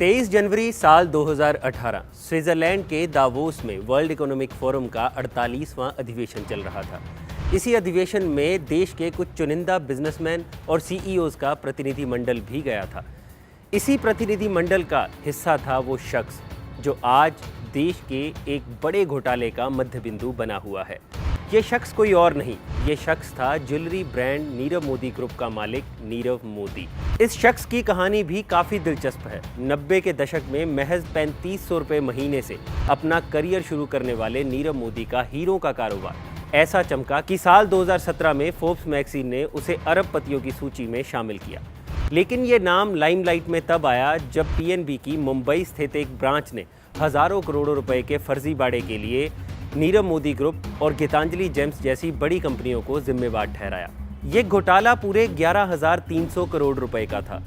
23 जनवरी साल 2018 स्विट्जरलैंड के दावोस में वर्ल्ड इकोनॉमिक फोरम का 48वां अधिवेशन चल रहा था। इसी अधिवेशन में देश के कुछ चुनिंदा बिजनेसमैन और सीईओज का प्रतिनिधिमंडल भी गया था। इसी प्रतिनिधिमंडल का हिस्सा था वो शख्स जो आज देश के एक बड़े घोटाले का मध्य बिंदु बना हुआ है। ये शख्स कोई और नहीं, ये शख्स था jewellery brand Nirav Modi group का मालिक नीरव मोदी। इस शख्स की कहानी भी काफ़ी दिलचस्प है। 90 के दशक में महज 3500 रुपये महीने से अपना करियर शुरू करने वाले नीरव मोदी का हीरो का कारोबार ऐसा चमका कि साल 2017 में फोर्ब्स मैगजीन ने उसे अरबपतियों की सूची में शामिल किया। लेकिन ये नाम लाइमलाइट में तब आया जब पीएनबी की मुंबई स्थित एक ब्रांच ने हज़ारों करोड़ों रुपए के फर्जी बाड़े के लिए नीरव मोदी ग्रुप और गीतांजलि जेम्स जैसी बड़ी कंपनियों को जिम्मेवार ठहराया। ये घोटाला पूरे 11,300 करोड़ रुपए का था।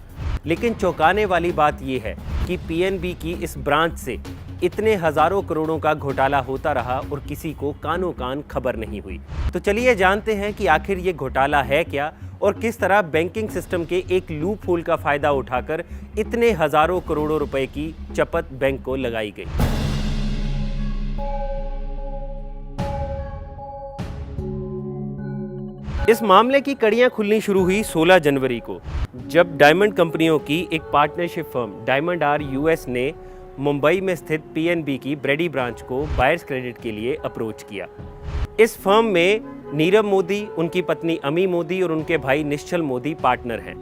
लेकिन चौंकाने वाली बात यह है कि पीएनबी की इस ब्रांच से इतने हजारों करोड़ों का घोटाला होता रहा और किसी को कानों कान खबर नहीं हुई। तो चलिए जानते हैं कि आखिर ये घोटाला है क्या और किस तरह बैंकिंग सिस्टम के एक लूप होल का फायदा उठाकर इतने हजारों करोड़ों रुपए की चपत बैंक को लगाई गई। इस मामले की कड़ियां खुलनी शुरू हुई 16 जनवरी को, जब डायमंड कंपनियों की एक partnership firm diamond R US ने मुंबई में स्थित पीएनबी की ब्रेडी ब्रांच को बायर्स क्रेडिट के लिए अप्रोच किया। इस फर्म में नीरव मोदी, उनकी पत्नी अमी मोदी और उनके भाई निश्चल मोदी पार्टनर हैं।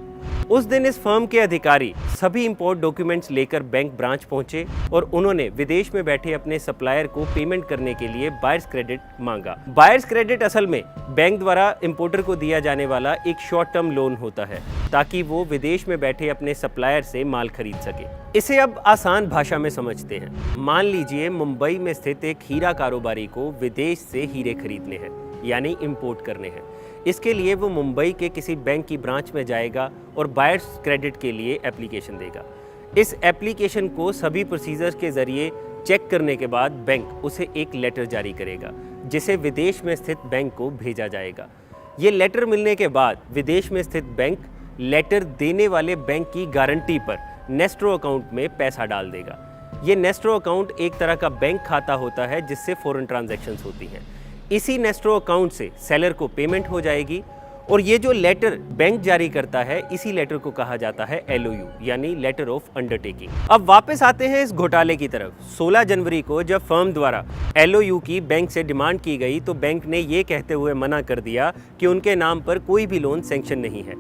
उस दिन इस फर्म के अधिकारी सभी इंपोर्ट डॉक्यूमेंट्स लेकर बैंक ब्रांच पहुंचे और उन्होंने विदेश में बैठे अपने सप्लायर को पेमेंट करने के लिए बायर्स क्रेडिट मांगा। बायर्स क्रेडिट असल में बैंक द्वारा इंपोर्टर को दिया जाने वाला एक शॉर्ट टर्म लोन होता है ताकि वो विदेश में बैठे अपने सप्लायर से माल खरीद सके। इसे अब आसान भाषा में समझते हैं। मान लीजिए मुंबई में स्थित एक हीरा कारोबारी को विदेश से हीरे खरीदने हैं, यानी इंपोर्ट करने हैं। इसके लिए वो मुंबई के किसी बैंक की ब्रांच में जाएगा और बायर्स क्रेडिट के लिए एप्लीकेशन देगा। इस एप्लीकेशन को सभी प्रोसीजर्स के जरिए चेक करने के बाद बैंक उसे एक लेटर जारी करेगा जिसे विदेश में स्थित बैंक को भेजा जाएगा। ये लेटर मिलने के बाद विदेश में स्थित बैंक लेटर देने वाले बैंक की गारंटी पर नेस्ट्रो अकाउंट में पैसा डाल देगा। ये नेस्ट्रो अकाउंट एक तरह का बैंक खाता होता है जिससे फॉरेन ट्रांजैक्शंस होती हैं। इसी नेस्ट्रो अकाउंट से सेलर को पेमेंट हो जाएगी और ये जो लेटर बैंक जारी करता है, इसी लेटर को कहा जाता है LOU, यानी लेटर ऑफ अंडरटेकिंग। अब वापस आते हैं इस घोटाले की तरफ। 16 जनवरी को जब फर्म द्वारा LOU की बैंक से डिमांड की गई तो बैंक ने ये कहते हुए मना कर दिया कि उनके नाम पर कोई भी लोन सैंक्शन नहीं है।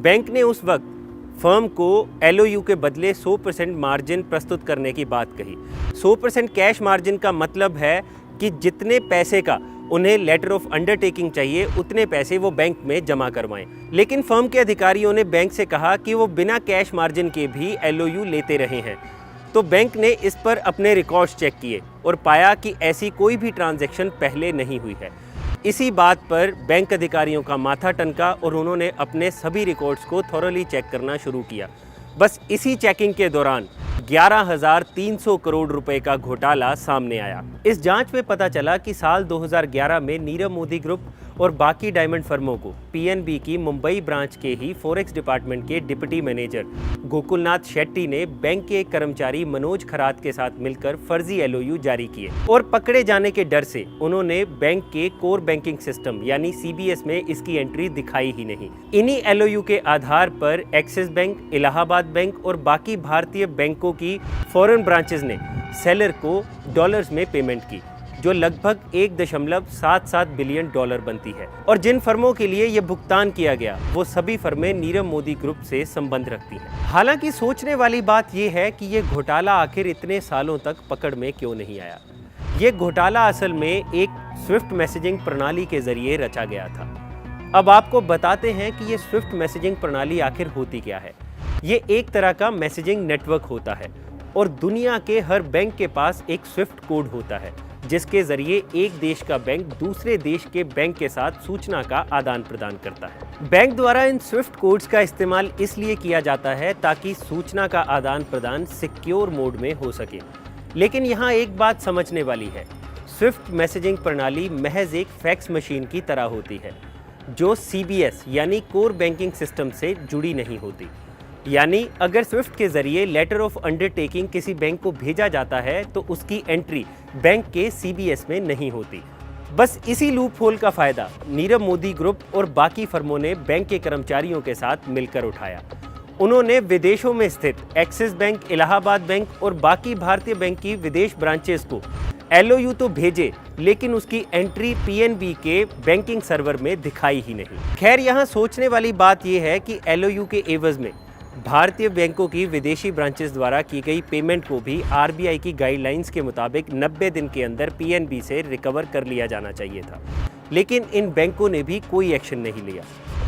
बैंक ने उस वक्त फर्म को LOU के बदले 100% मार्जिन प्रस्तुत करने की बात कही। 100% कैश मार्जिन का मतलब है कि जितने पैसे का उन्हें लेटर ऑफ अंडरटेकिंग चाहिए उतने पैसे वो बैंक में जमा करवाएं। लेकिन फर्म के अधिकारियों ने बैंक से कहा कि वो बिना कैश मार्जिन के भी LOU लेते रहे हैं। तो बैंक ने इस पर अपने रिकॉर्ड्स चेक किए और पाया कि ऐसी कोई भी ट्रांजैक्शन पहले नहीं हुई है। इसी बात पर बैंक अधिकारियों का माथा टनका और उन्होंने अपने सभी रिकॉर्ड्स को थॉरली चेक करना शुरू किया। बस इसी चेकिंग के दौरान 11,300 करोड़ रुपए का घोटाला सामने आया। इस जांच में पता चला कि साल 2011 में नीरव मोदी ग्रुप और बाकी डायमंड फर्मों को पीएनबी की मुंबई ब्रांच के ही फॉरेक्स डिपार्टमेंट के डिप्टी मैनेजर गोकुलनाथ शेट्टी ने बैंक के एक कर्मचारी मनोज खरात के साथ मिलकर फर्जी LOU जारी किए और पकड़े जाने के डर से उन्होंने बैंक के कोर बैंकिंग सिस्टम यानी CBS में इसकी एंट्री दिखाई ही नहीं। इन्हीं LOU के आधार पर एक्सिस बैंक, इलाहाबाद बैंक और बाकी भारतीय बैंकों की फॉरेन ब्रांचेस ने सेलर को डॉलर्स में पेमेंट की, जो लगभग 1.77 बिलियन डॉलर बनती है। और जिन फर्मों के लिए यह भुगतान किया गया वो सभी फर्में नीरव मोदी ग्रुप से संबंध रखती हैं। हालांकि सोचने वाली बात यह है कि यह घोटाला आखिर इतने सालों तक पकड़ में क्यों नहीं आया। ये घोटाला असल में एक स्विफ्ट मैसेजिंग प्रणाली के जरिए रचा गया था। अब आपको बताते हैं कि ये स्विफ्ट मैसेजिंग प्रणाली आखिर होती क्या है। ये एक तरह का मैसेजिंग नेटवर्क होता है और दुनिया के हर बैंक के पास एक स्विफ्ट कोड होता है जिसके जरिए एक देश का बैंक दूसरे देश के बैंक के साथ सूचना का आदान प्रदान करता है। बैंक द्वारा इन स्विफ्ट कोड्स का इस्तेमाल इसलिए किया जाता है ताकि सूचना का आदान प्रदान सिक्योर मोड में हो सके। लेकिन यहाँ एक बात समझने वाली है, स्विफ्ट मैसेजिंग प्रणाली महज एक फैक्स मशीन की तरह होती है जो CBS यानी कोर बैंकिंग सिस्टम से जुड़ी नहीं होती। यानी अगर स्विफ्ट के जरिए लेटर ऑफ अंडरटेकिंग किसी बैंक को भेजा जाता है तो उसकी एंट्री बैंक के सीबीएस में नहीं होती। बस इसी लूप होल का फायदा नीरव मोदी ग्रुप और बाकी फर्मों ने बैंक के कर्मचारियों के साथ मिलकर उठाया। उन्होंने विदेशों में स्थित एक्सिस बैंक, इलाहाबाद बैंक और बाकी भारतीय बैंक की विदेश ब्रांचेस को एलओयू तो भेजे, लेकिन उसकी एंट्री पीएनबी के बैंकिंग सर्वर में दिखाई ही नहीं। खैर, यहाँ सोचने वाली बात यह है कि एलओयू के एवज में भारतीय बैंकों की विदेशी ब्रांचेस द्वारा की गई पेमेंट को भी आरबीआई की गाइडलाइंस के मुताबिक 90 दिन के अंदर पीएनबी से रिकवर कर लिया जाना चाहिए था, लेकिन इन बैंकों ने भी कोई एक्शन नहीं लिया,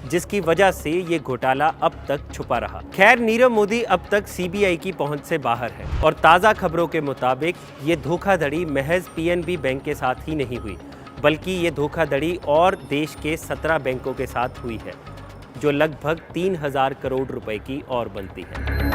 जिसकी वजह से ये घोटाला अब तक छुपा रहा। खैर, नीरव मोदी अब तक सीबीआई की पहुंच से बाहर है और ताज़ा खबरों के मुताबिक ये धोखाधड़ी महज पीएनबी बैंक के साथ ही नहीं हुई, बल्कि ये धोखाधड़ी और देश के 17 बैंकों के साथ हुई है, जो लगभग 3000 करोड़ रुपए की और बनती है।